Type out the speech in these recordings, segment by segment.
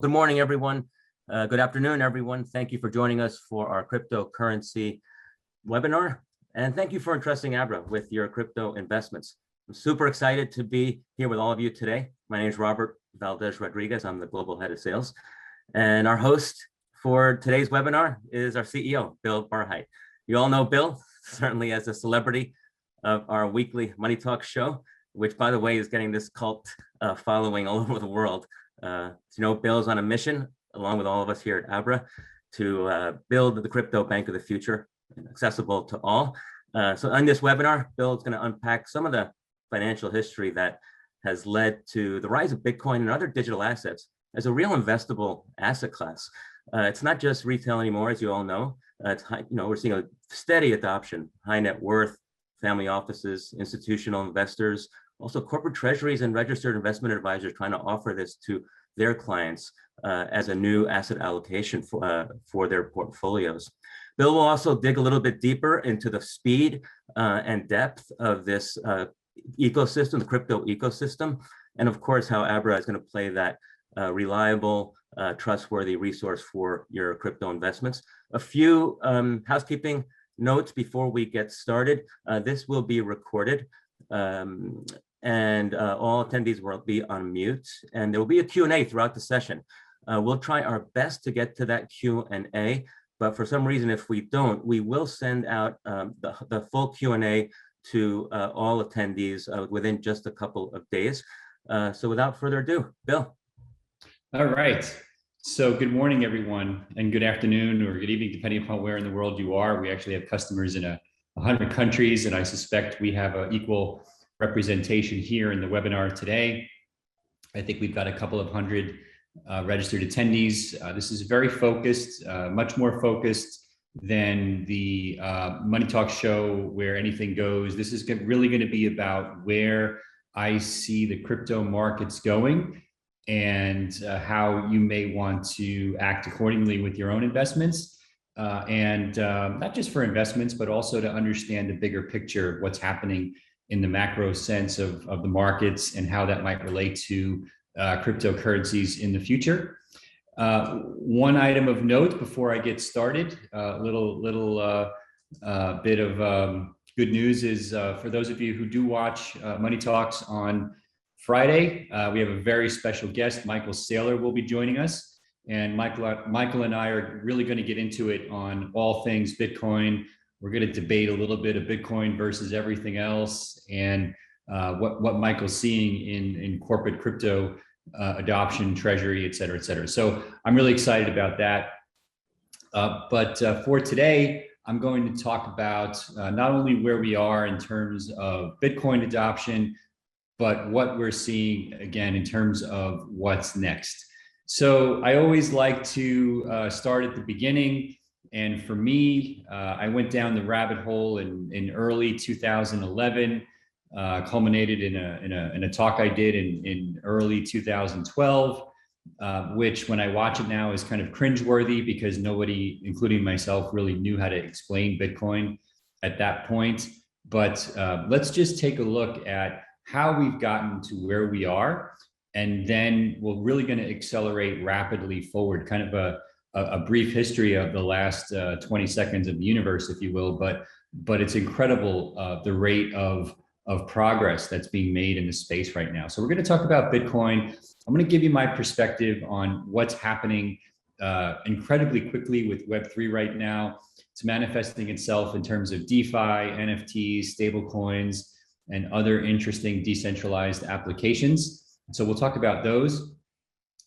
Good morning, everyone. Good afternoon, everyone. Thank you for joining us for our cryptocurrency webinar. And thank you for entrusting Abra with your crypto investments. I'm super excited to be here with all of you today. My name is Robert Valdes-Rodriguez. I'm the Global Head of Sales. And our host for today's webinar is our CEO, Bill Barhydt. You all know Bill, certainly as a celebrity of our weekly Money Talk show, which, by the way, is getting this cult following all over the world. Bill's on a mission, along with all of us here at Abra, to build the crypto bank of the future, accessible to all. So on this webinar, Bill is going to unpack some of the financial history that has led to the rise of Bitcoin and other digital assets as a real investable asset class. It's not just retail anymore, as you all know. We're seeing a steady adoption, high net worth, family offices, institutional investors, also corporate treasuries and registered investment advisors trying to offer this to their clients as a new asset allocation for their portfolios. Bill will also dig a little bit deeper into the speed and depth of this ecosystem, the crypto ecosystem, and of course, how Abra is going to play that reliable, trustworthy resource for your crypto investments. A few housekeeping notes before we get started. This will be recorded. And all attendees will be on mute, and there will be a Q&A throughout the session. We'll try our best to get to that Q&A, but for some reason, if we don't, we will send out the full Q&A to all attendees within just a couple of days. So without further ado, Bill. All right. So good morning, everyone, and good afternoon or good evening, depending upon where in the world you are. We actually have customers in 100 countries, and I suspect we have an equal representation here in the webinar today. I think we've got a couple of hundred registered attendees. This is very focused, much more focused than the Money Talk show where anything goes. This is really going to be about where I see the crypto markets going and how you may want to act accordingly with your own investments. And not just for investments, but also to understand the bigger picture of what's happening in the macro sense of the markets and how that might relate to cryptocurrencies in the future. One item of note before I get started, a little bit of good news is for those of you who do watch Money Talks on Friday, we have a very special guest. Michael Saylor will be joining us. And Michael and I are really going to get into it on all things Bitcoin. We're going to debate a little bit of Bitcoin versus everything else, and what Michael's seeing in corporate crypto adoption, treasury, et cetera, et cetera. So I'm really excited about that. But for today, I'm going to talk about not only where we are in terms of Bitcoin adoption, but what we're seeing again in terms of what's next. So I always like to start at the beginning. And for me, I went down the rabbit hole in early 2011, culminated in a talk I did in early 2012, which when I watch it now is kind of cringeworthy because nobody, including myself, really knew how to explain Bitcoin at that point. But let's just take a look at how we've gotten to where we are. And then we're really going to accelerate rapidly forward, kind of a brief history of the last 20 seconds of the universe, if you will, but it's incredible the rate of progress that's being made in the space right now. So we're going to talk about Bitcoin. I'm going to give you my perspective on what's happening incredibly quickly with Web3 right now. It's manifesting itself in terms of DeFi, NFTs, stablecoins, and other interesting decentralized applications. So we'll talk about those.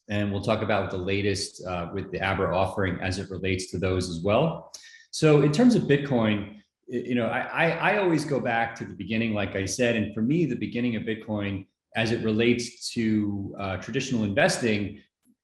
And we'll talk about the latest with the Abra offering as it relates to those as well. So in terms of Bitcoin, I always go back to the beginning, like I said, and for me, the beginning of Bitcoin as it relates to traditional investing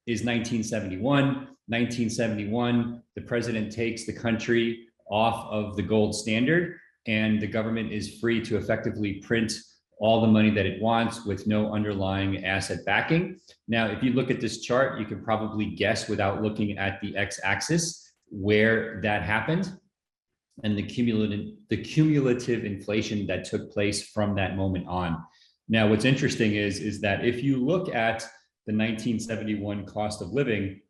is 1971. 1971, the president takes the country off of the gold standard and the government is free to effectively print all the money that it wants with no underlying asset backing. Now, if you look at this chart, you can probably guess without looking at the x-axis where that happened and the cumulative inflation that took place from that moment on. Now, what's interesting is that if you look at the 1971 cost of living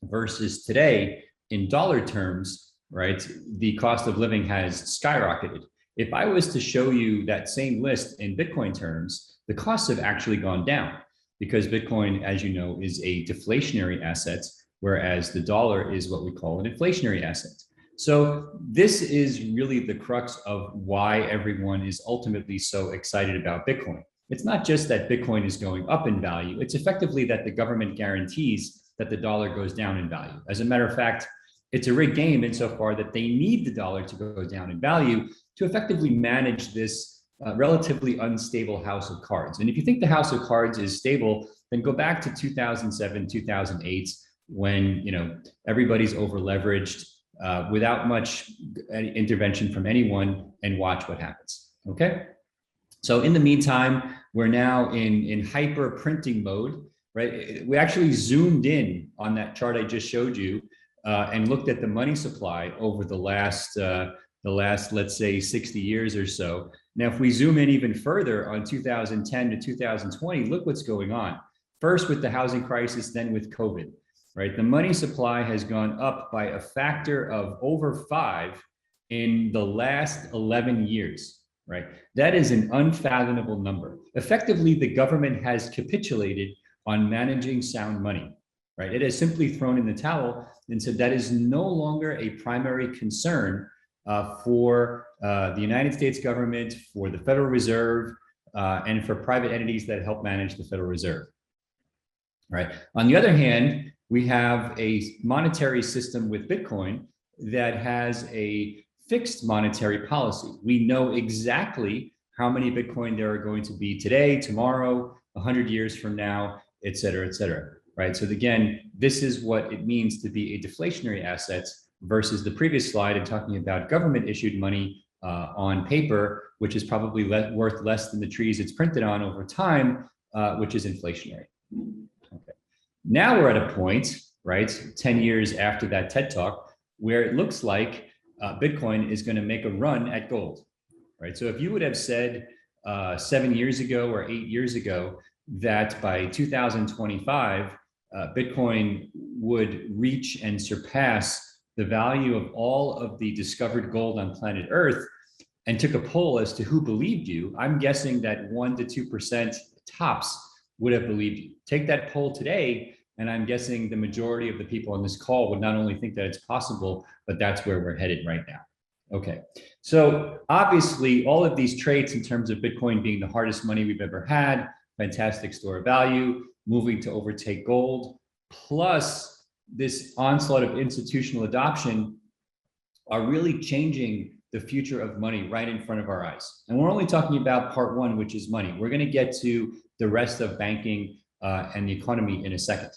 versus today in dollar terms, right? The cost of living has skyrocketed. If I was to show you that same list in Bitcoin terms, the costs have actually gone down because Bitcoin, as you know, is a deflationary asset, whereas the dollar is what we call an inflationary asset. So this is really the crux of why everyone is ultimately so excited about Bitcoin. It's not just that Bitcoin is going up in value, it's effectively that the government guarantees that the dollar goes down in value. As a matter of fact, it's a rigged game insofar that they need the dollar to go down in value to effectively manage this relatively unstable house of cards. And if you think the house of cards is stable, then go back to 2007, 2008, when everybody's over leveraged without much intervention from anyone, and watch what happens. Okay. So in the meantime, we're now in hyper printing mode, right? We actually zoomed in on that chart I just showed you and looked at the money supply over the last, let's say 60 years or so. Now, if we zoom in even further on 2010 to 2020, look what's going on. First with the housing crisis, then with COVID, right? The money supply has gone up by a factor of over 5 in the last 11 years, right? That is an unfathomable number. Effectively, the government has capitulated on managing sound money, right? It has simply thrown in the towel and said that is no longer a primary concern for the United States government, for the Federal Reserve, and for private entities that help manage the Federal Reserve, right? On the other hand, we have a monetary system with Bitcoin that has a fixed monetary policy. We know exactly how many Bitcoin there are going to be today, tomorrow, 100 years from now, et cetera, right? So again, this is what it means to be a deflationary asset versus the previous slide and talking about government issued money on paper, which is probably worth less than the trees it's printed on over time, which is inflationary. Okay. Now we're at a point, right, 10 years after that TED Talk, where it looks like Bitcoin is going to make a run at gold, right? So if you would have said 7 years ago or 8 years ago that by 2025, Bitcoin would reach and surpass the value of all of the discovered gold on planet Earth, and took a poll as to who believed you, I'm guessing that 1% to 2% tops would have believed you. Take that poll today, and I'm guessing the majority of the people on this call would not only think that it's possible, but that's where we're headed right now. Okay, so obviously all of these traits in terms of Bitcoin being the hardest money we've ever had, fantastic store of value, moving to overtake gold, plus this onslaught of institutional adoption are really changing the future of money right in front of our eyes. And we're only talking about part one, which is money. We're going to get to the rest of banking and the economy in a second.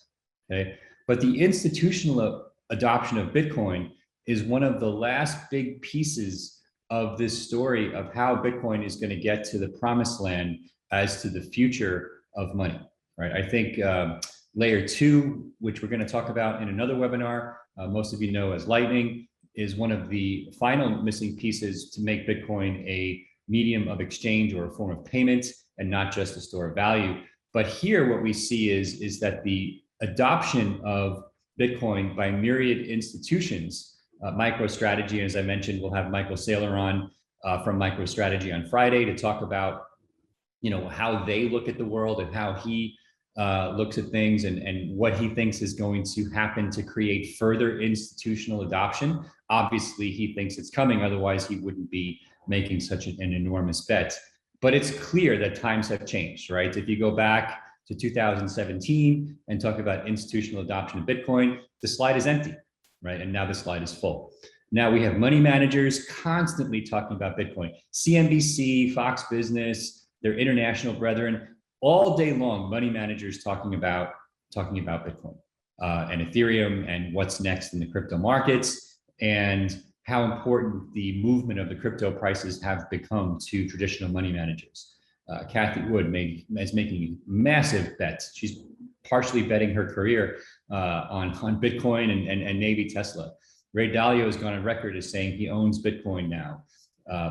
Okay, but the institutional adoption of Bitcoin is one of the last big pieces of this story of how Bitcoin is going to get to the promised land as to the future of money, right? I think layer 2, which we're going to talk about in another webinar, most of you know as Lightning, is one of the final missing pieces to make Bitcoin a medium of exchange or a form of payment and not just a store of value. But here what we see is that the adoption of Bitcoin by myriad institutions, MicroStrategy, as I mentioned, we'll have Michael Saylor on from MicroStrategy on Friday to talk about how they look at the world and how he looks at things and what he thinks is going to happen to create further institutional adoption. Obviously, he thinks it's coming, otherwise he wouldn't be making such an enormous bet. But it's clear that times have changed, right? If you go back to 2017 and talk about institutional adoption of Bitcoin, the slide is empty, right? And now the slide is full. Now we have money managers constantly talking about Bitcoin. CNBC, Fox Business, their international brethren, all day long, money managers talking about Bitcoin and Ethereum and what's next in the crypto markets and how important the movement of the crypto prices have become to traditional money managers. Kathy Wood is making massive bets. She's partially betting her career on Bitcoin and maybe Tesla. Ray Dalio has gone on record as saying he owns Bitcoin now.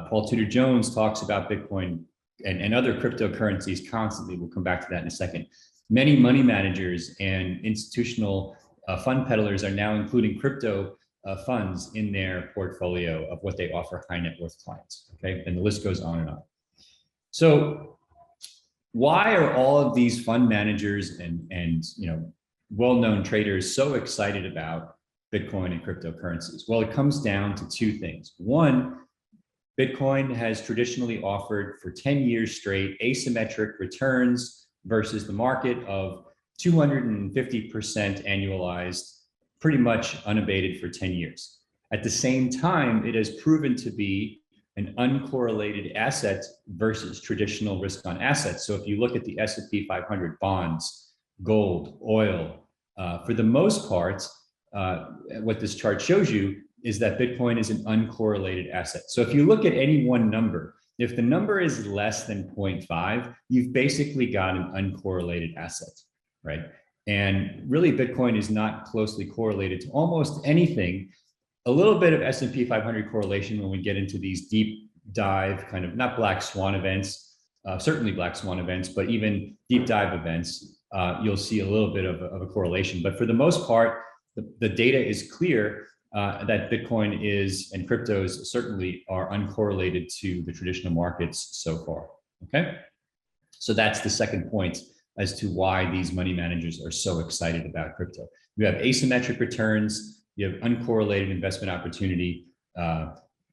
Paul Tudor Jones talks about Bitcoin and other cryptocurrencies constantly. We'll come back to that in a second. many money managers and institutional fund peddlers are now including crypto funds in their portfolio of what they offer high net worth clients. Okay, and the list goes on and on. So why are all of these fund managers and well-known traders so excited about Bitcoin and cryptocurrencies? Well, it comes down to two things. One, Bitcoin has traditionally offered for 10 years straight asymmetric returns versus the market of 250% annualized, pretty much unabated for 10 years. At the same time, it has proven to be an uncorrelated asset versus traditional risk on assets. So if you look at the S&P 500 bonds, gold, oil, for the most part, what this chart shows you is that Bitcoin is an uncorrelated asset. So if you look at any one number, if the number is less than 0.5, you've basically got an uncorrelated asset, right? And really, Bitcoin is not closely correlated to almost anything. A little bit of S&P 500 correlation when we get into these deep dive kind of, not black swan events, certainly black swan events, but even deep dive events, you'll see a little bit of a correlation. But for the most part, the data is clear that Bitcoin is, and cryptos certainly are uncorrelated to the traditional markets so far, okay? So that's the second point as to why these money managers are so excited about crypto. You have asymmetric returns, you have uncorrelated investment opportunity,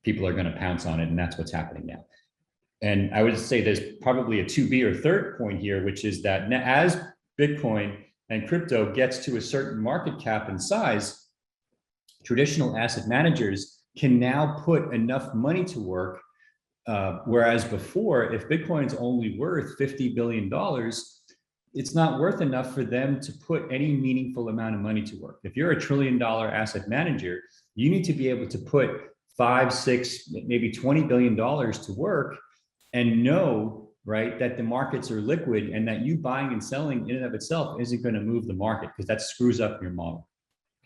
people are gonna pounce on it, and that's what's happening now. And I would say there's probably a 2B or third point here, which is that as Bitcoin and crypto gets to a certain market cap and size, traditional asset managers can now put enough money to work, whereas before, if Bitcoin's only worth $50 billion, it's not worth enough for them to put any meaningful amount of money to work. If you're a $1 trillion asset manager, you need to be able to put 5, 6, maybe $20 billion to work and know, right, that the markets are liquid and that you buying and selling in and of itself isn't going to move the market, because that screws up your model.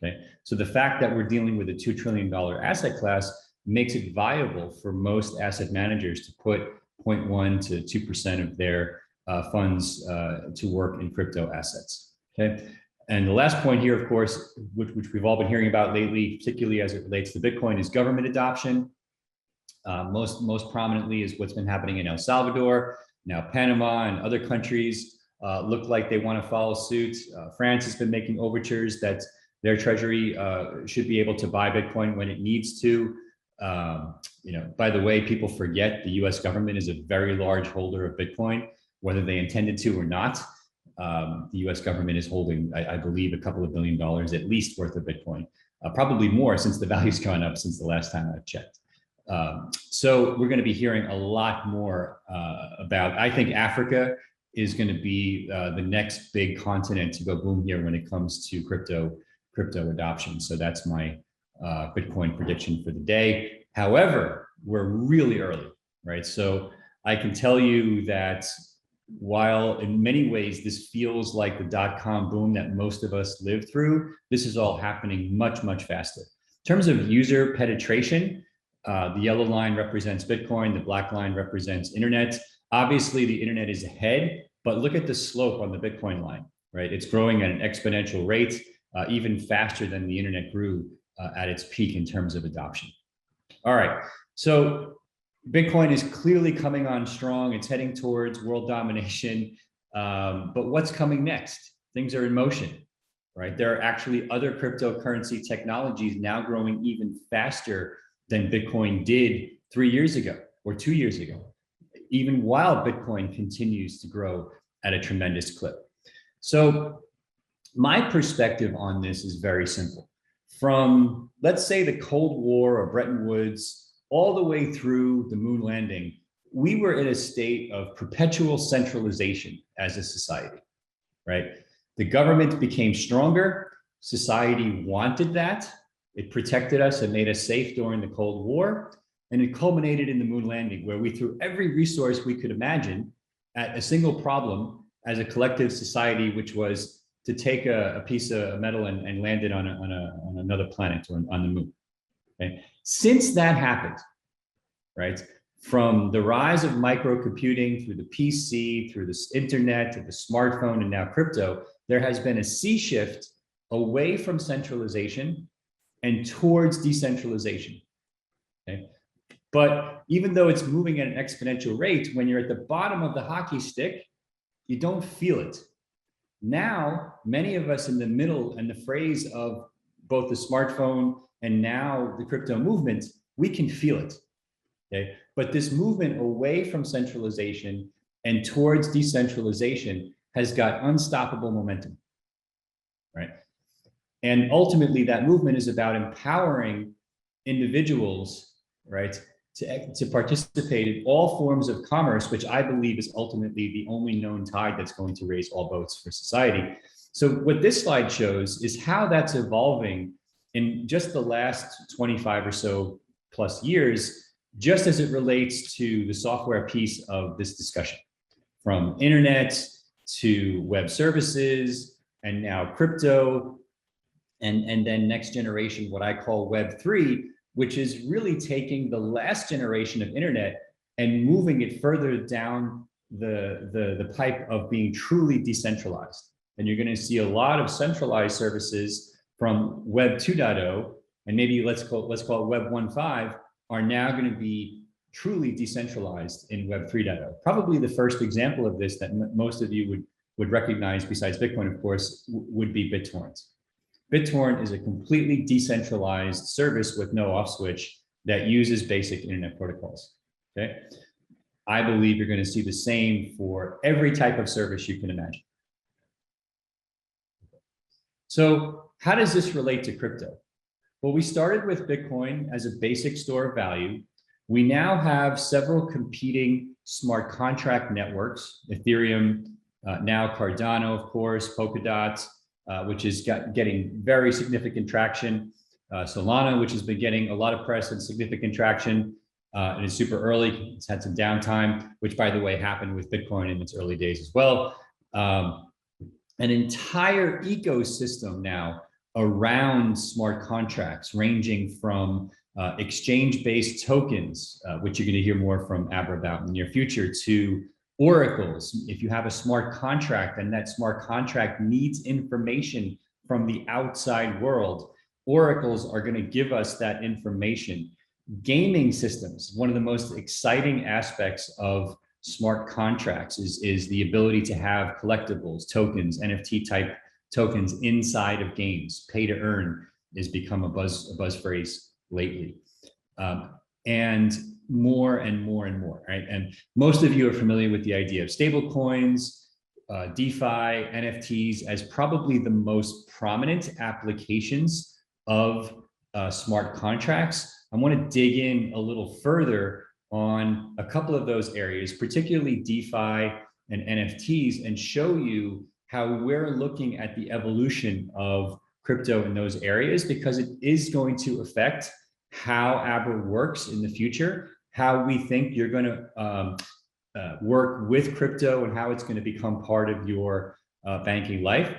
Okay, so the fact that we're dealing with a $2 trillion asset class makes it viable for most asset managers to put 0.1 to 2% of their funds to work in crypto assets. Okay, and the last point here, of course, which we've all been hearing about lately, particularly as it relates to Bitcoin, is government adoption. Most prominently is what's been happening in El Salvador. Now Panama and other countries look like they want to follow suit. France has been making overtures that their treasury should be able to buy Bitcoin when it needs to. By the way, people forget the US government is a very large holder of Bitcoin, whether they intended to or not. The US government is holding, I believe, a couple of $1 billion at least worth of Bitcoin, probably more since the value's gone up since the last time I checked. So we're going to be hearing a lot more about, I think Africa is going to be the next big continent to go boom here when it comes to crypto adoption. So that's my Bitcoin prediction for the day. However, we're really early, right? So I can tell you that while in many ways this feels like the dot-com boom that most of us lived through, this is all happening much, much faster. In terms of user penetration, the yellow line represents Bitcoin, the black line represents internet. Obviously, the internet is ahead, but look at the slope on the Bitcoin line, right? It's growing at an exponential rate, even faster than the internet grew at its peak in terms of adoption. All right, so Bitcoin is clearly coming on strong. It's heading towards world domination, but what's coming next? Things are in motion, right? There are actually other cryptocurrency technologies now growing even faster than Bitcoin did 3 years ago or 2 years ago, even while Bitcoin continues to grow at a tremendous clip. So my perspective on this is very simple. From, let's say, the Cold War or Bretton Woods, all the way through the moon landing, we were in a state of perpetual centralization as a society, right? The government became stronger. Society wanted that. It protected us and made us safe during the Cold War. And it culminated in the moon landing, where we threw every resource we could imagine at a single problem as a collective society, which was to take a piece of metal and land it on another planet or on the moon. Okay? Since that happened, right, from the rise of microcomputing through the PC, through the internet, to the smartphone, and now crypto, there has been a sea shift away from centralization and towards decentralization. Okay? But even though it's moving at an exponential rate, when you're at the bottom of the hockey stick, you don't feel it. Now, many of us in the middle and the phrase of both the smartphone and now the crypto movement, we can feel it. Okay? But this movement away from centralization and towards decentralization has got unstoppable momentum, right? And ultimately, that movement is about empowering individuals, right, to participate in all forms of commerce, which I believe is ultimately the only known tide that's going to raise all boats for society. So what this slide shows is how that's evolving in just the last 25 or so plus years, just as it relates to the software piece of this discussion, from internet to web services, and now crypto, and then next generation, what I call Web3, which is really taking the last generation of internet and moving it further down the pipe of being truly decentralized. And you're going to see a lot of centralized services from Web 2.0, and maybe let's call it Web 1.5, are now going to be truly decentralized in Web 3.0. Probably the first example of this that most of you would recognize, besides Bitcoin, of course, would be BitTorrent. BitTorrent is a completely decentralized service with no off switch that uses basic internet protocols. Okay, I believe you're going to see the same for every type of service you can imagine. So how does this relate to crypto? Well, we started with Bitcoin as a basic store of value. We now have several competing smart contract networks, Ethereum, now Cardano, of course, Polkadot, which is getting very significant traction. Solana, which has been getting a lot of press and significant traction, and is super early. It's had some downtime, which, by the way, happened with Bitcoin in its early days as well. An entire ecosystem now around smart contracts, ranging from exchange-based tokens, which you're going to hear more from Abra about in the near future, to oracles. If you have a smart contract and that smart contract needs information from the outside world, oracles are going to give us that information. Gaming systems, one of the most exciting aspects of smart contracts is the ability to have collectibles, tokens, NFT type tokens inside of games. Pay to earn has become a buzz phrase lately. And more and more and more, right? And most of you are familiar with the idea of stable coins, DeFi, NFTs as probably the most prominent applications of smart contracts. I want to dig in a little further on a couple of those areas, particularly DeFi and NFTs, and show you how we're looking at the evolution of crypto in those areas, because it is going to affect how Abra works in the future, how we think you're going to work with crypto, and how it's going to become part of your banking life.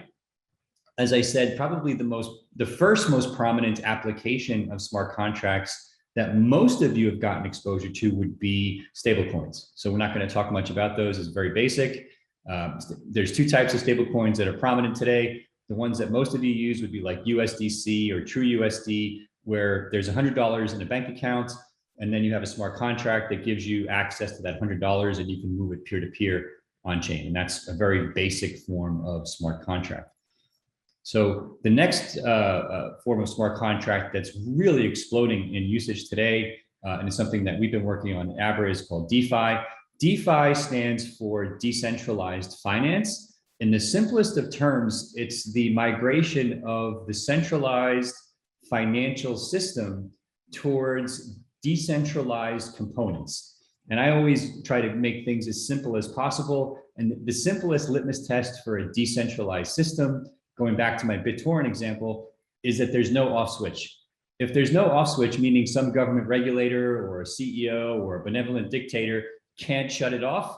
As I said, probably the first most prominent application of smart contracts that most of you have gotten exposure to would be stablecoins. So we're not going to talk much about those. It's very basic. There's two types of stablecoins that are prominent today. The ones that most of you use would be like USDC or TrueUSD, where there's $100 in a bank account, and then you have a smart contract that gives you access to that $100, and you can move it peer-to-peer on chain. And that's a very basic form of smart contract. So the next form of smart contract that's really exploding in usage today, and it's something that we've been working on at Abra, is called DeFi. DeFi stands for decentralized finance. In the simplest of terms, it's the migration of the centralized financial system towards decentralized components. And I always try to make things as simple as possible. And the simplest litmus test for a decentralized system, going back to my BitTorrent example, is that there's no off switch. If there's no off switch, meaning some government regulator or a CEO or a benevolent dictator can't shut it off,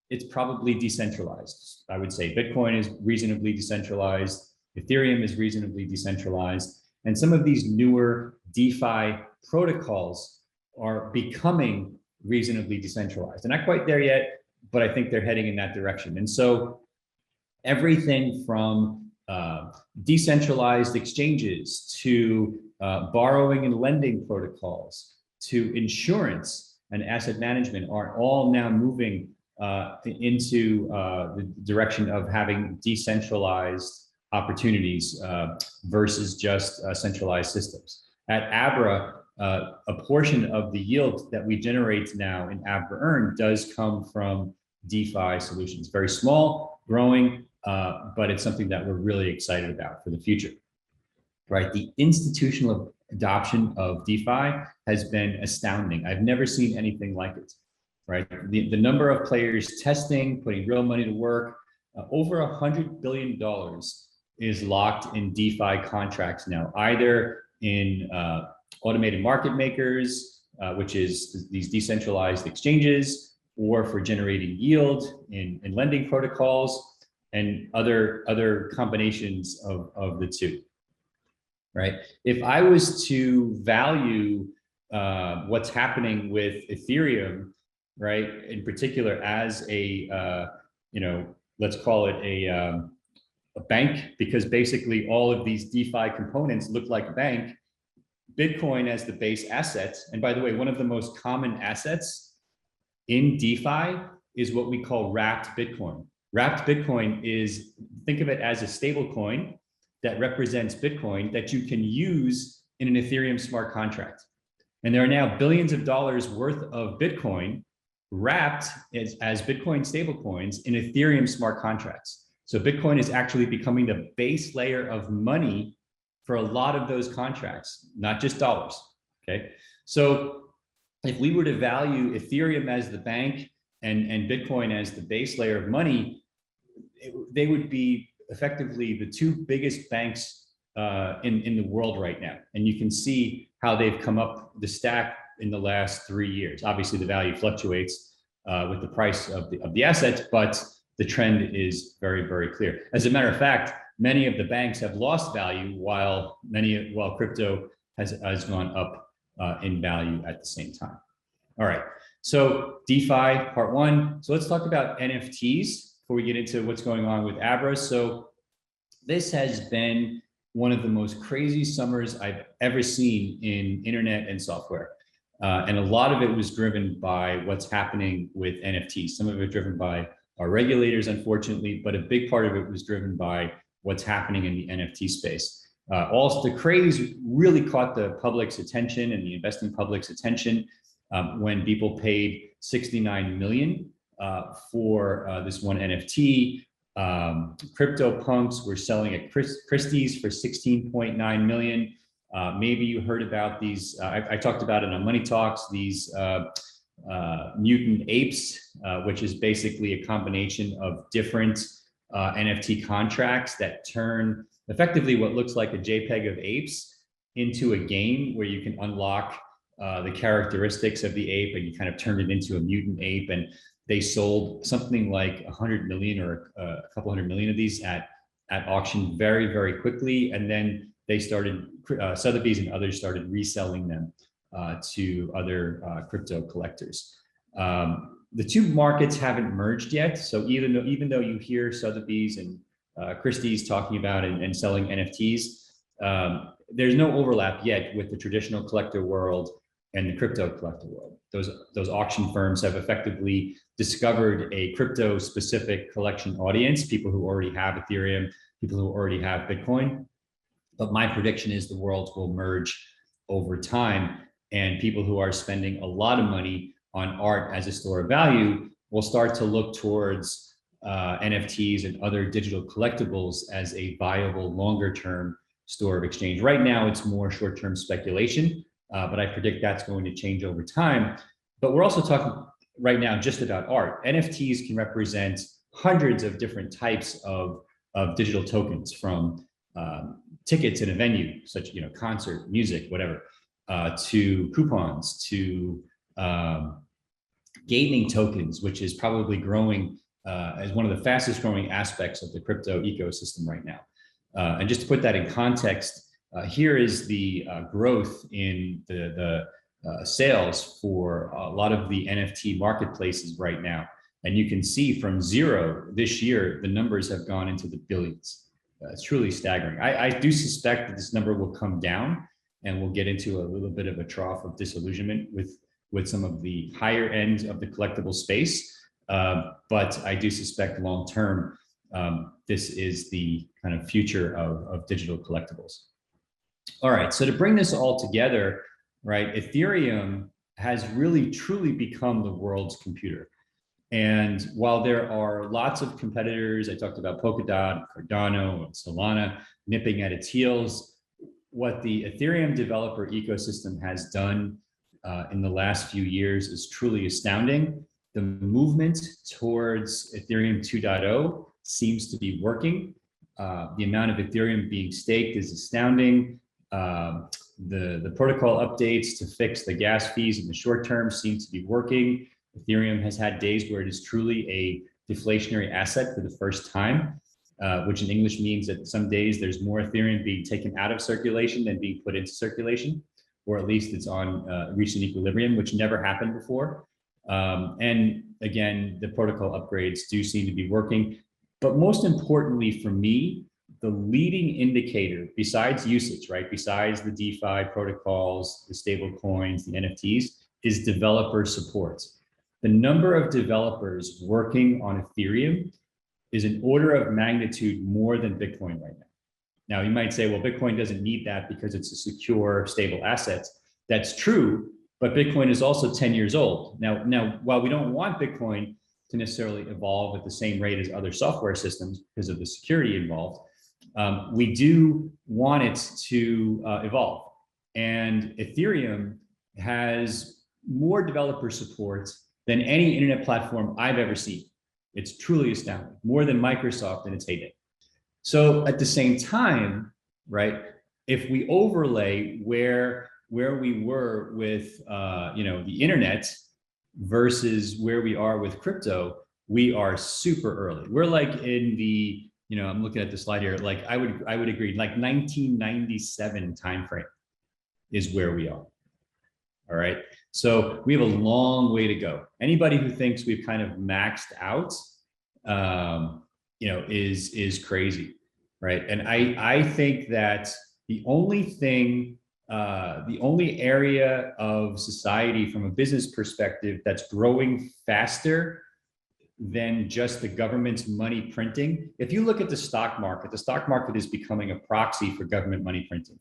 it's probably decentralized. I would say Bitcoin is reasonably decentralized. Ethereum is reasonably decentralized. And some of these newer DeFi protocols are becoming reasonably decentralized. They're not quite there yet, but I think they're heading in that direction. And so everything from decentralized exchanges to borrowing and lending protocols to insurance and asset management are all now moving into the direction of having decentralized opportunities versus just centralized systems. At Abra, a portion of the yield that we generate now in Abra Earn does come from DeFi solutions. Very small, growing, but it's something that we're really excited about for the future, right? The institutional adoption of DeFi has been astounding. I've never seen anything like it, right? The number of players testing, putting real money to work, over $100 billion is locked in DeFi contracts now, either in automated market makers, which is these decentralized exchanges, or for generating yield in lending protocols, and other combinations of the two, right? If I was to value what's happening with Ethereum, right, in particular as a, let's call it a bank, because basically all of these DeFi components look like a bank, Bitcoin as the base asset. And by the way, one of the most common assets in DeFi is what we call wrapped Bitcoin. Wrapped Bitcoin is, think of it as a stable coin that represents Bitcoin that you can use in an Ethereum smart contract. And there are now billions of dollars worth of Bitcoin wrapped as Bitcoin stablecoins in Ethereum smart contracts. So Bitcoin is actually becoming the base layer of money for a lot of those contracts, not just dollars, okay? So if we were to value Ethereum as the bank and Bitcoin as the base layer of money, they would be effectively the two biggest banks in the world right now. And you can see how they've come up the stack in the last 3 years. Obviously, the value fluctuates with the price of the assets, but the trend is very, very clear. As a matter of fact, many of the banks have lost value while crypto has gone up in value at the same time. All right, so DeFi part one. So let's talk about NFTs before we get into what's going on with Abra. So this has been one of the most crazy summers I've ever seen in internet and software. And a lot of it was driven by what's happening with NFTs. Some of it driven by our regulators, unfortunately, but a big part of it was driven by what's happening in the NFT space. Also, the craze really caught the public's attention and the investing public's attention when people paid $69 million for this one NFT. Crypto punks were selling at Christie's for $16.9 million. Maybe you heard about these, I talked about it on Money Talks, these mutant apes, which is basically a combination of different NFT contracts that turn effectively what looks like a JPEG of apes into a game where you can unlock the characteristics of the ape, and you kind of turn it into a mutant ape. And they sold something like 100 million or a couple hundred million of these at auction very, very quickly. And then they started, Sotheby's and others started reselling them to other crypto collectors. The two markets haven't merged yet. So even though you hear Sotheby's and Christie's talking about and selling NFTs, there's no overlap yet with the traditional collector world and the crypto collector world. Those auction firms have effectively discovered a crypto specific collection audience, people who already have Ethereum, people who already have Bitcoin. But my prediction is the worlds will merge over time, and people who are spending a lot of money on art as a store of value will start to look towards NFTs and other digital collectibles as a viable longer term store of exchange. Right now, it's more short-term speculation, but I predict that's going to change over time. But we're also talking right now just about art. NFTs can represent hundreds of different types of digital tokens, from tickets in a venue, such concert, music, whatever, to coupons, to gaming tokens, which is probably growing as one of the fastest growing aspects of the crypto ecosystem right now. And just to put that in context, here is the growth in the sales for a lot of the NFT marketplaces right now. And you can see from zero this year, the numbers have gone into the billions. It's truly staggering. I do suspect that this number will come down and we'll get into a little bit of a trough of disillusionment with some of the higher ends of the collectible space. But I do suspect long term, this is the kind of future of digital collectibles. All right, so to bring this all together, right, Ethereum has really truly become the world's computer. And while there are lots of competitors, I talked about Polkadot, Cardano, and Solana nipping at its heels, what the Ethereum developer ecosystem has done in the last few years is truly astounding. The movement towards Ethereum 2.0 seems to be working. The amount of Ethereum being staked is astounding. The protocol updates to fix the gas fees in the short term seem to be working. Ethereum has had days where it is truly a deflationary asset for the first time, which in English means that some days there's more Ethereum being taken out of circulation than being put into circulation, or at least it's on reached an equilibrium, which never happened before. And again, the protocol upgrades do seem to be working. But most importantly for me, the leading indicator besides usage, right? Besides the DeFi protocols, the stable coins, the NFTs, is developer support. The number of developers working on Ethereum is an order of magnitude more than Bitcoin right now. Now, you might say, well, Bitcoin doesn't need that because it's a secure, stable asset. That's true, but Bitcoin is also 10 years old. Now, while we don't want Bitcoin to necessarily evolve at the same rate as other software systems because of the security involved, we do want it to evolve. And Ethereum has more developer support than any internet platform I've ever seen. It's truly astounding, more than Microsoft in its heyday. So at the same time, right, if we overlay where we were with the internet versus where we are with crypto, we are super early. We're like in the, I'm looking at the slide here, like I would agree, like 1997 timeframe is where we are. All right. So we have a long way to go. Anybody who thinks we've kind of maxed out, is crazy, right? And I think that the only area of society from a business perspective that's growing faster than just the government's money printing. If you look at the stock market is becoming a proxy for government money printing.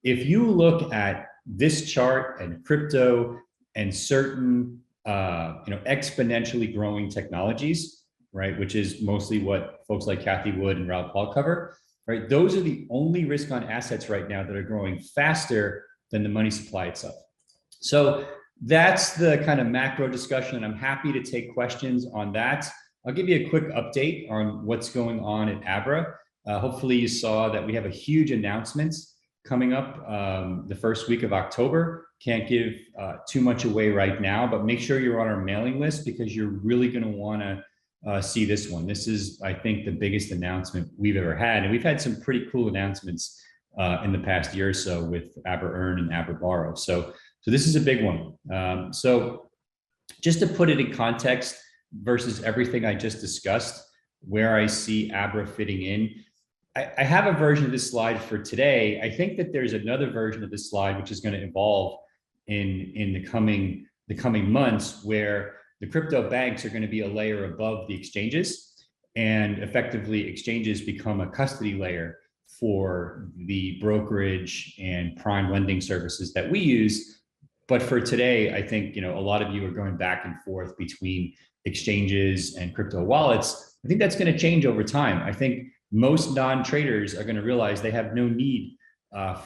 If you look at this chart and crypto and certain exponentially growing technologies, right, which is mostly what folks like Kathy Wood and Raoul Paul cover, right? Those are the only risk on assets right now that are growing faster than the money supply itself. So that's the kind of macro discussion. I'm happy to take questions on that. I'll give you a quick update on what's going on at Abra. Hopefully you saw that we have a huge announcement coming up the first week of October. Can't give too much away right now, but make sure you're on our mailing list because you're really going to want to see this one. This is, I think, the biggest announcement we've ever had. And we've had some pretty cool announcements in the past year or so with Abra Earn and Abra Borrow. So this is a big one. So just to put it in context versus everything I just discussed, where I see Abra fitting in, I have a version of this slide for today. I think that there's another version of this slide which is going to evolve in the coming months, where the crypto banks are going to be a layer above the exchanges, and effectively exchanges become a custody layer for the brokerage and prime lending services that we use. But for today, I think a lot of you are going back and forth between exchanges and crypto wallets. I think that's going to change over time. I think most non-traders are going to realize they have no need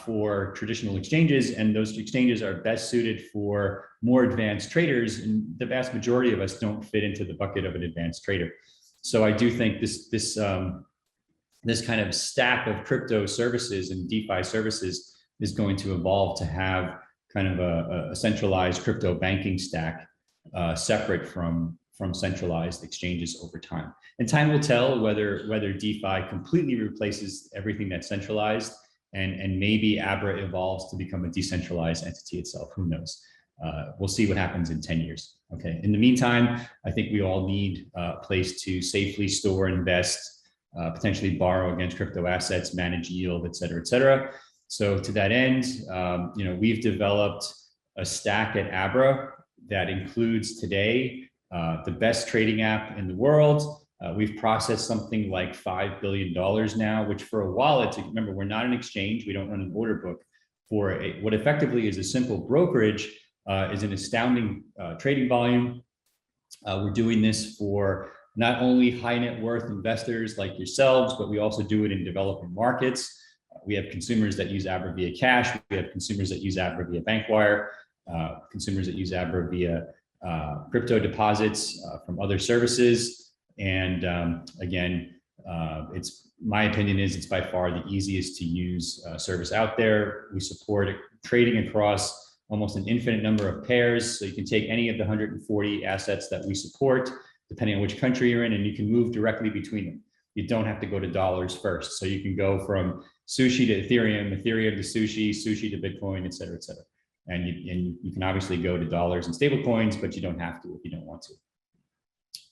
for traditional exchanges, and those exchanges are best suited for more advanced traders, and the vast majority of us don't fit into the bucket of an advanced trader. So I do think this kind of stack of crypto services and DeFi services is going to evolve to have kind of a centralized crypto banking stack separate from centralized exchanges over time. And time will tell whether DeFi completely replaces everything that's centralized, and maybe Abra evolves to become a decentralized entity itself. Who knows? We'll see what happens in 10 years. Okay. In the meantime, I think we all need a place to safely store, invest, potentially borrow against crypto assets, manage yield, et cetera, et cetera. So to that end, we've developed a stack at Abra that includes today the best trading app in the world. We've processed something like $5 billion now, which for a wallet, remember, we're not an exchange. We don't run an order book. For what effectively is a simple brokerage, is an astounding trading volume. We're doing this for not only high net worth investors like yourselves, but we also do it in developing markets. We have consumers that use Abra via cash. We have consumers that use Abra via bank wire, consumers that use Abra via crypto deposits from other services. And again, my opinion is it's by far the easiest to use service out there. We support trading across almost an infinite number of pairs. So you can take any of the 140 assets that we support, depending on which country you're in, and you can move directly between them. You don't have to go to dollars first. So you can go from sushi to Ethereum, Ethereum to sushi, sushi to Bitcoin, et cetera, et cetera. And you can obviously go to dollars and stable coins, but you don't have to if you don't want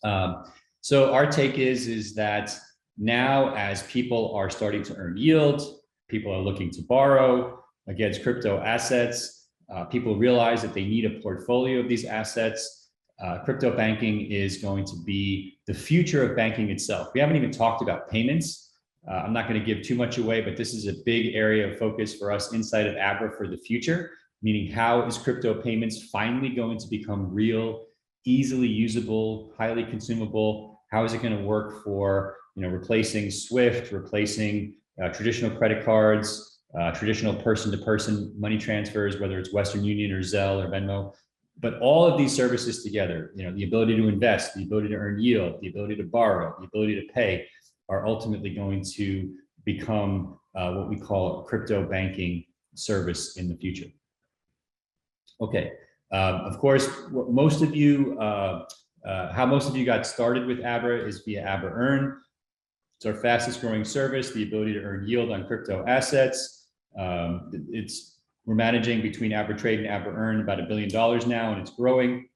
to. So our take is that now as people are starting to earn yield, people are looking to borrow against crypto assets, people realize that they need a portfolio of these assets. Crypto banking is going to be the future of banking itself. We haven't even talked about payments. I'm not going to give too much away, but this is a big area of focus for us inside of Abra for the future, meaning how is crypto payments finally going to become real, easily usable, highly consumable? How is it going to work for, replacing SWIFT, replacing traditional credit cards, traditional person-to-person money transfers, whether it's Western Union or Zelle or Venmo, but all of these services together, the ability to invest, the ability to earn yield, the ability to borrow, the ability to pay, are ultimately going to become what we call a crypto banking service in the future. Okay, of course, what most of you, how most of you got started with Abra is via Abra Earn. It's our fastest growing service, the ability to earn yield on crypto assets. We're managing between Abra Trade and Abra Earn about $1 billion now, and it's growing.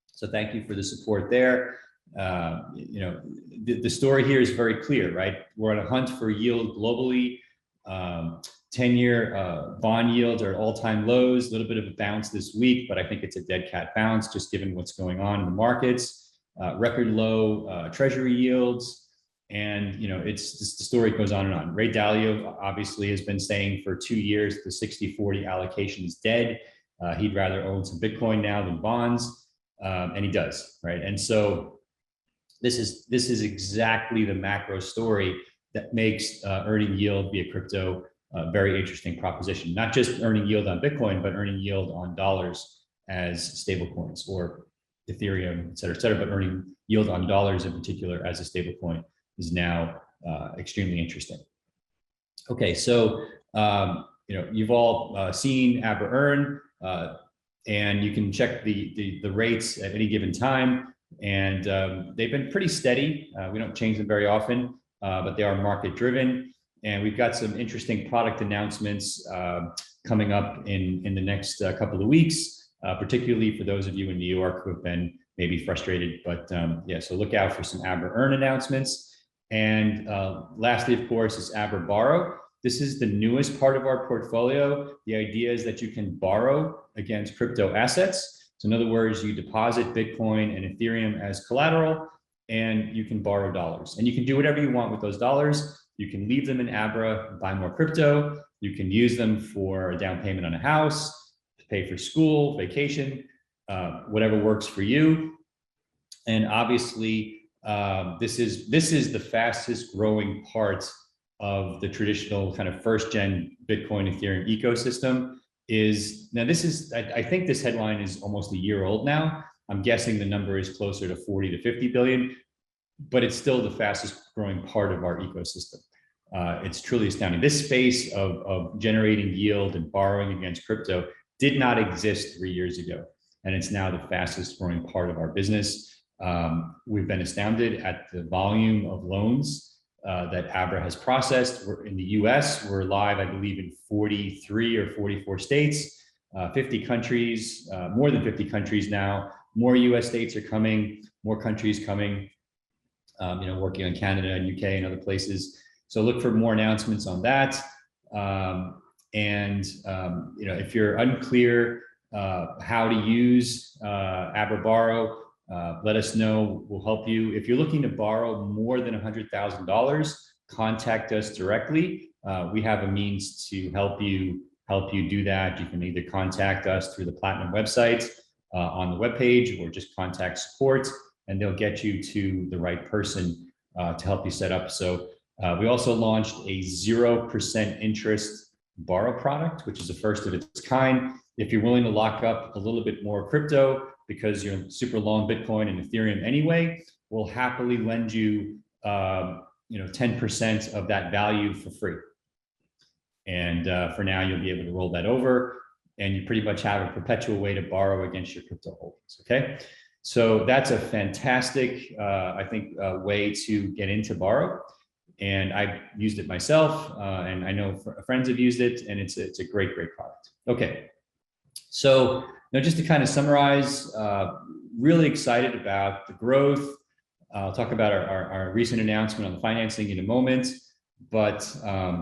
So thank you for the support there. The story here is very clear, right? We're on a hunt for yield globally. 10-year bond yields are at all-time lows, a little bit of a bounce this week, but I think it's a dead cat bounce just given what's going on in the markets. Record low treasury yields. And, it's just, the story goes on and on. Ray Dalio obviously has been saying for 2 years, the 60-40 allocation is dead. He'd rather own some Bitcoin now than bonds. And he does, right? And so this is exactly the macro story that makes earning yield via crypto a very interesting proposition. Not just earning yield on Bitcoin, but earning yield on dollars as stable coins or Ethereum, et cetera, but earning yield on dollars in particular as a stable coin is now extremely interesting. Okay, so you've all seen Abra Earn, and you can check the rates at any given time, and they've been pretty steady. We don't change them very often, but they are market driven, and we've got some interesting product announcements coming up in the next couple of weeks, particularly for those of you in New York who have been maybe frustrated. But yeah, so look out for some Abra Earn announcements. And lastly, of course, is Abra Borrow. This is the newest part of our portfolio. The idea is that you can borrow against crypto assets. So in other words, you deposit Bitcoin and Ethereum as collateral, and you can borrow dollars. And you can do whatever you want with those dollars. You can leave them in Abra, buy more crypto. You can use them for a down payment on a house, to pay for school, vacation, whatever works for you. And obviously, this is the fastest growing part of the traditional kind of first gen Bitcoin Ethereum ecosystem. I think this headline is almost a year old now. I'm guessing the number is closer to 40 to 50 billion, but it's still the fastest growing part of our ecosystem. It's truly astounding. This space of generating yield and borrowing against crypto did not exist 3 years ago, and it's now the fastest growing part of our business. We've been astounded at the volume of loans that Abra has processed. We're in the US, we're live, I believe, in 43 or 44 states. 50 countries, more than 50 countries now. More US states are coming, more countries coming, working on Canada and UK and other places. So look for more announcements on that. If you're unclear how to use Abra Borrow, let us know. We'll help you. If you're looking to borrow more than $100,000, contact us directly. We have a means to help you do that. You can either contact us through the Platinum website on the webpage, or just contact support, and they'll get you to the right person to help you set up. So we also launched a 0% interest borrow product, which is the first of its kind. If you're willing to lock up a little bit more crypto because you're super long Bitcoin and Ethereum anyway, we'll happily lend you 10% of that value for free. And for now, you'll be able to roll that over, and you pretty much have a perpetual way to borrow against your crypto holdings. Okay, so that's a fantastic, way to get into borrow. And I've used it myself, and I know friends have used it, and it's a great product. Okay, so now just to kind of summarize, really excited about the growth. I'll talk about our recent announcement on the financing in a moment, but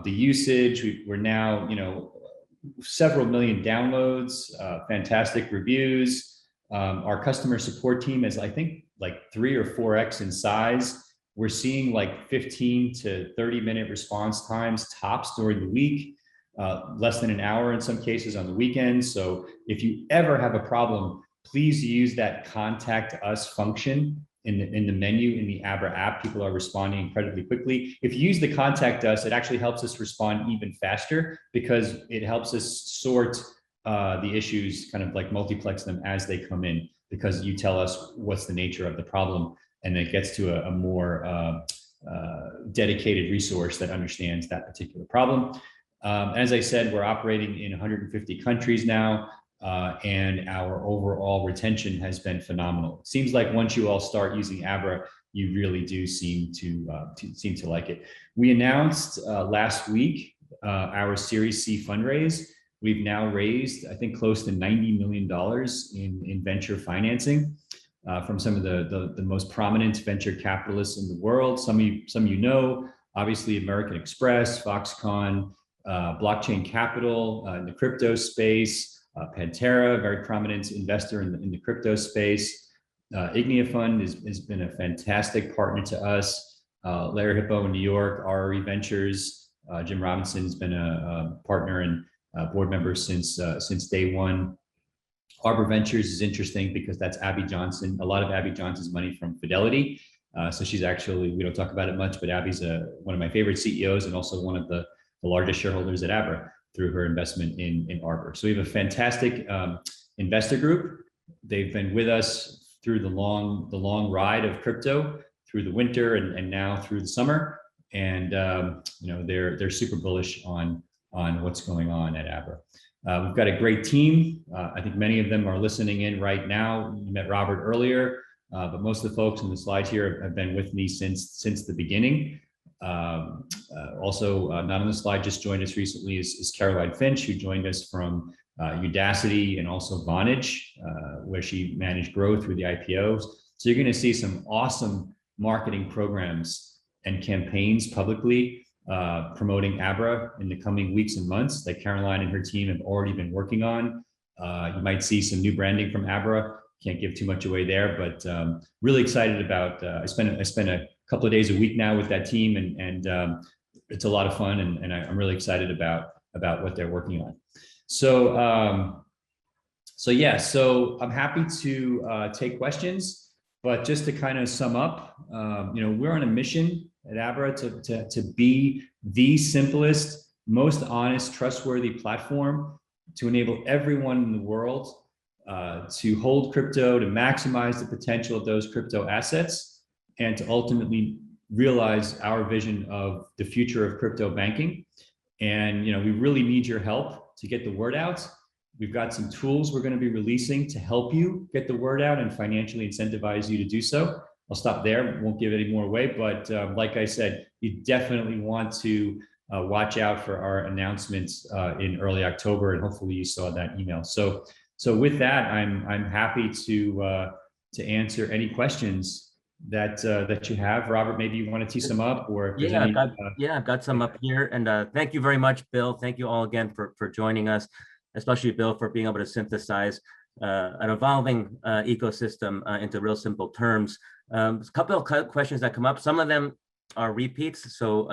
the usage, we're now, several million downloads, fantastic reviews. Our customer support team is, I think, like 3 or 4x in size. We're seeing like 15 to 30-minute response times tops during the week, less than an hour in some cases on the weekends. So if you ever have a problem, please use that contact us function in the menu in the Abra app. People are responding incredibly quickly. If you use the contact us, it actually helps us respond even faster, because it helps us sort the issues, kind of like multiplex them as they come in, because you tell us what's the nature of the problem, and it gets to a more dedicated resource that understands that particular problem. As I said, we're operating in 150 countries now, and our overall retention has been phenomenal. It seems like once you all start using Abra, you really do seem to like it. We announced last week our Series C fundraise. We've now raised, I think, close to $90 million in venture financing from some of the most prominent venture capitalists in the world. Some of you know, obviously American Express, Foxconn, Blockchain Capital in the crypto space, Pantera, very prominent investor in the crypto space. Ignia Fund has been a fantastic partner to us. Larry Hippo in New York, RRE Ventures, Jim Robinson's been a partner and board member since day one. Arbor Ventures is interesting because that's Abby Johnson. A lot of Abby Johnson's money from Fidelity. So she's actually, we don't talk about it much, but Abby's one of my favorite CEOs, and also one of the largest shareholders at Abra through her investment in Arbor. So we have a fantastic investor group. They've been with us through the long ride of crypto, through the winter and now through the summer. And they're super bullish on what's going on at Abra. We've got a great team. I think many of them are listening in right now. You met Robert earlier, but most of the folks in the slides here have been with me since the beginning. Also, not on the slide, just joined us recently is Caroline Finch, who joined us from Udacity and also Vonage, where she managed growth through the IPOs. So you're going to see some awesome marketing programs and campaigns publicly promoting Abra in the coming weeks and months that Caroline and her team have already been working on. You might see some new branding from Abra. Can't give too much away there, but really excited about. I spent a couple of days a week now with that team, and it's a lot of fun, and I'm really excited about what they're working on. So I'm happy to take questions, but just to kind of sum up, we're on a mission at Abra to be the simplest, most honest, trustworthy platform to enable everyone in the world to hold crypto, to maximize the potential of those crypto assets, and to ultimately realize our vision of the future of crypto banking. And we really need your help to get the word out. We've got some tools we're going to be releasing to help you get the word out and financially incentivize you to do so. I'll stop there, won't give any more away, but like I said, you definitely want to watch out for our announcements in early October, and hopefully you saw that email. So with that, I'm happy to answer any questions that you have. Robert, maybe you want to tee some up, or if there's any. I've got some up here, and thank you very much, Bill. Thank you all again for joining us, especially Bill, for being able to synthesize an evolving ecosystem into real simple terms. A couple of questions that come up. Some of them are repeats, so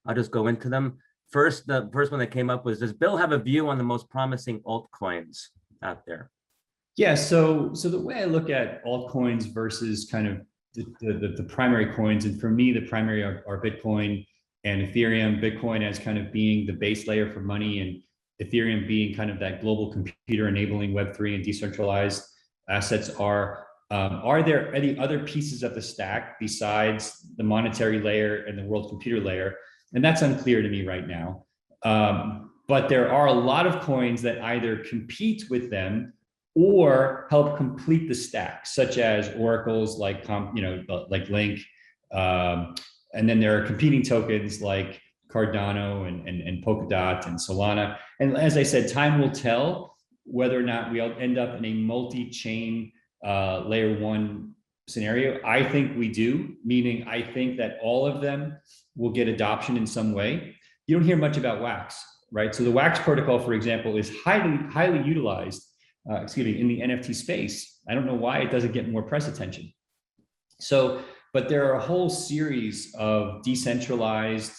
I'll just go into them. First, the first one that came up was, does Bill have a view on the most promising altcoins out there? Yeah, so the way I look at altcoins versus kind of the primary coins, and for me, the primary are Bitcoin and Ethereum. Bitcoin as kind of being the base layer for money, and Ethereum being kind of that global computer enabling Web3 and decentralized assets are there any other pieces of the stack besides the monetary layer and the world computer layer? And that's unclear to me right now. But there are a lot of coins that either compete with them or help complete the stack, such as oracles like Link, and then there are competing tokens like Cardano and Polkadot and Solana. And as I said, time will tell whether or not we'll end up in a multi-chain layer one scenario. I think we do, meaning I think that all of them will get adoption in some way. You don't hear much about WAX, right? So the WAX protocol, for example, is highly utilized in the NFT space. I don't know why it doesn't get more press attention. But there are a whole series of decentralized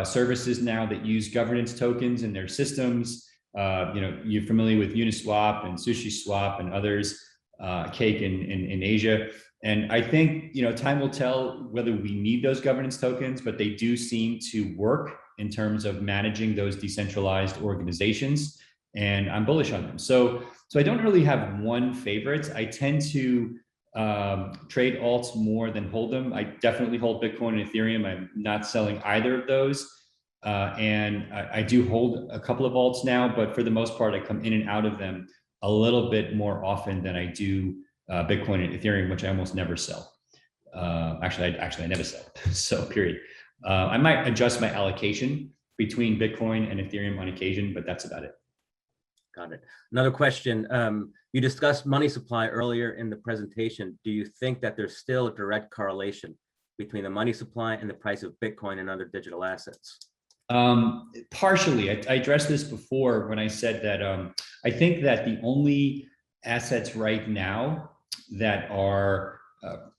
services now that use governance tokens in their systems. You're familiar with Uniswap and SushiSwap and others, Cake in Asia. And I think, time will tell whether we need those governance tokens, but they do seem to work in terms of managing those decentralized organizations. And I'm bullish on them. So I don't really have one favorite. I tend to trade alts more than hold them. I definitely hold Bitcoin and Ethereum. I'm not selling either of those. And I do hold a couple of alts now, but for the most part, I come in and out of them a little bit more often than I do Bitcoin and Ethereum, which I almost never sell. Actually, I never sell. So period. I might adjust my allocation between Bitcoin and Ethereum on occasion, but that's about it. Got it. Another question. You discussed money supply earlier in the presentation. Do you think that there's still a direct correlation between the money supply and the price of Bitcoin and other digital assets? Partially. I addressed this before when I said that I think that the only assets right now that are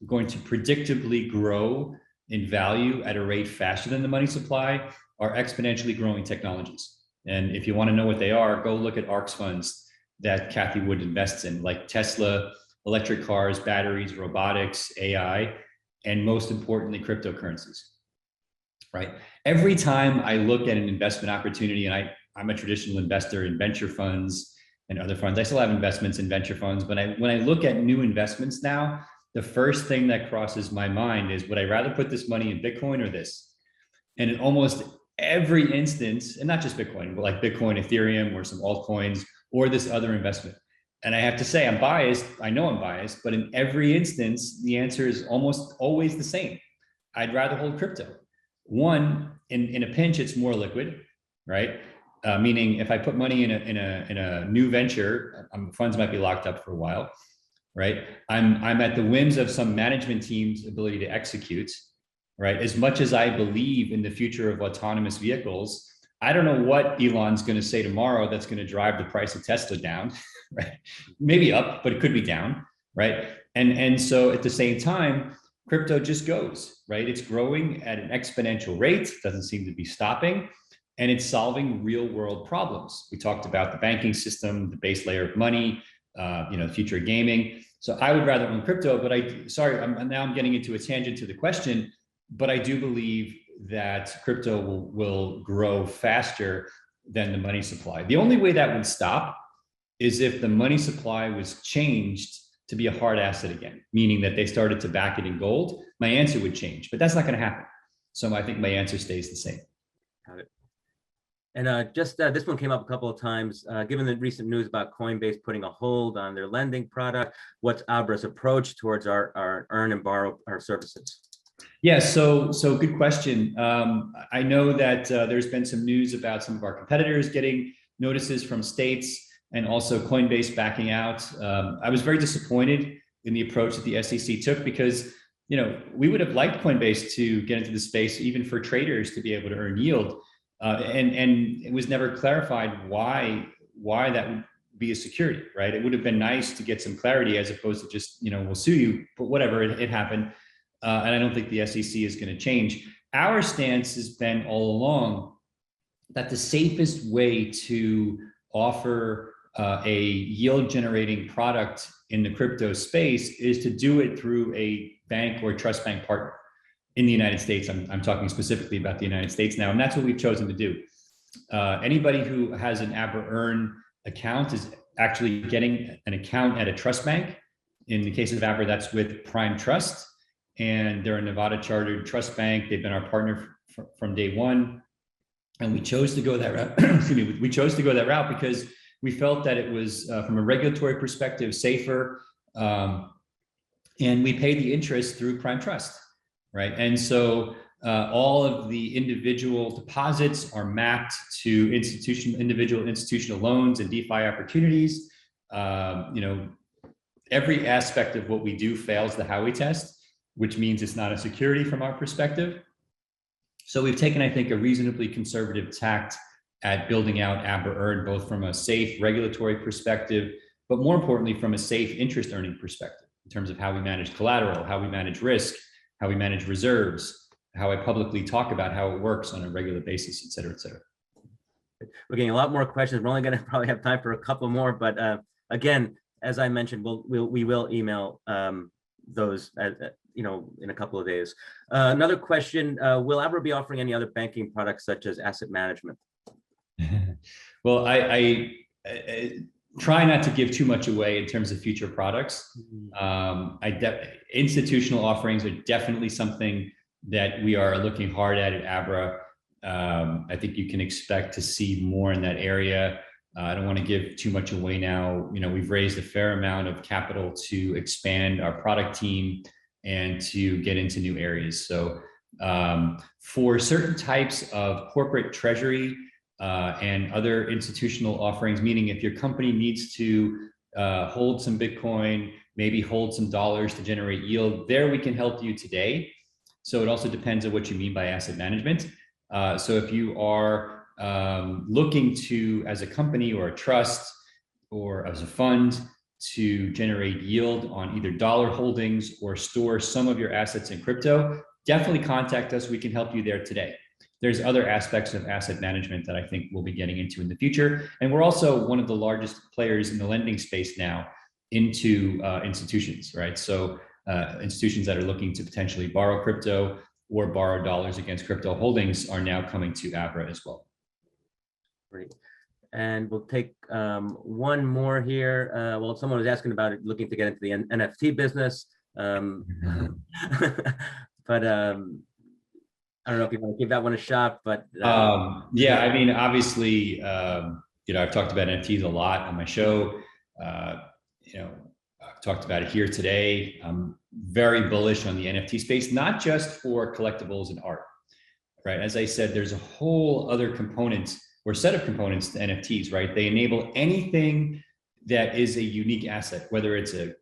going to predictably grow in value at a rate faster than the money supply are exponentially growing technologies. And if you want to know what they are, go look at ARX funds that Kathy Wood invests in, like Tesla, electric cars, batteries, robotics, AI, and most importantly, cryptocurrencies, right? Every time I look at an investment opportunity, and I'm a traditional investor in venture funds and other funds. I still have investments in venture funds, but when I look at new investments now, the first thing that crosses my mind is, would I rather put this money in Bitcoin or this? And in almost every instance, and not just Bitcoin, but like Bitcoin, Ethereum, or some altcoins, or this other investment. And I have to say, I'm biased. I know I'm biased, but in every instance, the answer is almost always the same. I'd rather hold crypto. One, in a pinch, it's more liquid, right? Meaning, if I put money in a new venture, funds might be locked up for a while, right? I'm at the whims of some management team's ability to execute, right? As much as I believe in the future of autonomous vehicles, I don't know what Elon's going to say tomorrow that's going to drive the price of Tesla down, right? Maybe up, but it could be down, right? And so at the same time, crypto just goes, right? It's growing at an exponential rate, doesn't seem to be stopping, and it's solving real world problems. We talked about the banking system, the base layer of money, the future of gaming. So I would rather own crypto, but now I'm getting into a tangent to the question, but I do believe that crypto will grow faster than the money supply. The only way that would stop is if the money supply was changed to be a hard asset again, meaning that they started to back it in gold. My answer would change, but that's not going to happen. So I think my answer stays the same. Got it. And this one came up a couple of times. Given the recent news about Coinbase putting a hold on their lending product, what's Abra's approach towards our earn and borrow our services? Yeah, so good question. I know that there's been some news about some of our competitors getting notices from states and also Coinbase backing out. I was very disappointed in the approach that the SEC took because we would have liked Coinbase to get into the space, even for traders to be able to earn yield, and it was never clarified why that would be a security, right? It would have been nice to get some clarity as opposed to just we'll sue you, but whatever, it happened. And I don't think the SEC is going to change. Our stance has been all along that the safest way to offer a yield generating product in the crypto space is to do it through a bank or trust bank partner in the United States. I'm talking specifically about the United States now, and that's what we've chosen to do. Anybody who has an Abra Earn account is actually getting an account at a trust bank. In the case of Abra, that's with Prime Trust. And they're a Nevada chartered trust bank. They've been our partner from day one. And we chose to go that route. Excuse me. We chose to go that route because we felt that it was, from a regulatory perspective, safer. And we pay the interest through Prime Trust, right? And so all of the individual deposits are mapped to individual institutional loans and DeFi opportunities. Every aspect of what we do fails the Howey test, which means it's not a security from our perspective. So we've taken, I think, a reasonably conservative tact at building out Abra Earn, both from a safe regulatory perspective, but more importantly, from a safe interest earning perspective, in terms of how we manage collateral, how we manage risk, how we manage reserves, how I publicly talk about how it works on a regular basis, et cetera, et cetera. We're getting a lot more questions. We're only going to probably have time for a couple more, but again, as I mentioned, we will email those in a couple of days. Another question, will Abra be offering any other banking products such as asset management? Well, I try not to give too much away in terms of future products. Institutional offerings are definitely something that we are looking hard at Abra. I think you can expect to see more in that area. I don't want to give too much away now. We've raised a fair amount of capital to expand our product team and to get into new areas. So for certain types of corporate treasury and other institutional offerings, meaning if your company needs to hold some Bitcoin, maybe hold some dollars to generate yield, there we can help you today. So it also depends on what you mean by asset management. So if you are looking to, as a company or a trust or as a fund, to generate yield on either dollar holdings or store some of your assets in crypto, definitely contact us. We can help you there today. There's other aspects of asset management that I think we'll be getting into in the future. And we're also one of the largest players in the lending space now into institutions, right? So institutions that are looking to potentially borrow crypto or borrow dollars against crypto holdings are now coming to Abra as well. Great. And we'll take one more here. Well, someone was asking about it, looking to get into the NFT business. But I don't know if you want to give that one a shot, but yeah, I mean, obviously, I've talked about NFTs a lot on my show. I've talked about it here today. I'm very bullish on the NFT space, not just for collectibles and art, right? As I said, there's a whole other component or set of components to NFTs, right? They enable anything that is a unique asset, whether it's a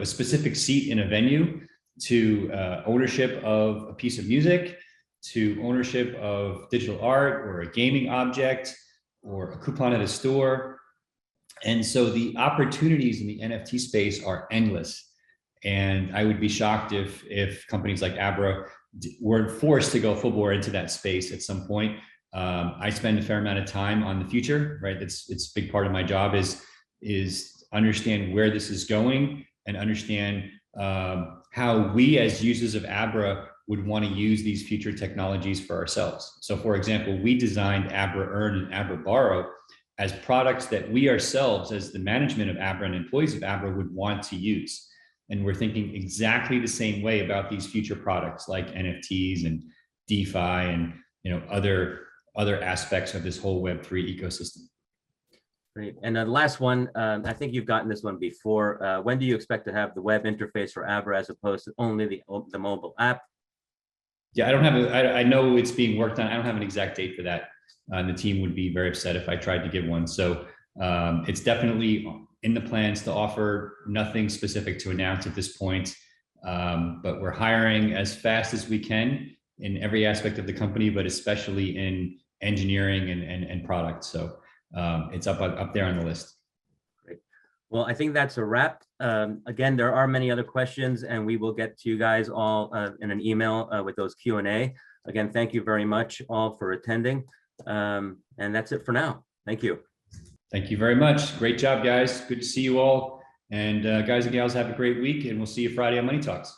specific seat in a venue, to ownership of a piece of music, to ownership of digital art or a gaming object or a coupon at a store. And so the opportunities in the NFT space are endless. And I would be shocked if companies like Abra weren't forced to go full bore into that space at some point. I spend a fair amount of time on the future, right? It's a big part of my job is understand where this is going and understand how we as users of Abra would want to use these future technologies for ourselves. So for example, we designed Abra Earn and Abra Borrow as products that we ourselves, as the management of Abra and employees of Abra, would want to use. And we're thinking exactly the same way about these future products like NFTs and DeFi and other aspects of this whole Web3 ecosystem. Great. And the last one, I think you've gotten this one before. When do you expect to have the web interface for Abra as opposed to only the mobile app? Yeah, I don't have I know it's being worked on. I don't have an exact date for that. And the team would be very upset if I tried to give one. So it's definitely in the plans to offer. Nothing specific to announce at this point. But we're hiring as fast as we can in every aspect of the company, but especially in engineering and product. So it's up there on the list. Great. Well, I think that's a wrap. Again, there are many other questions, and we will get to you guys all in an email with those Q&A. Again, thank you very much all for attending. And that's it for now. Thank you. Thank you very much. Great job, guys. Good to see you all. And guys and gals, have a great week, and we'll see you Friday on Money Talks.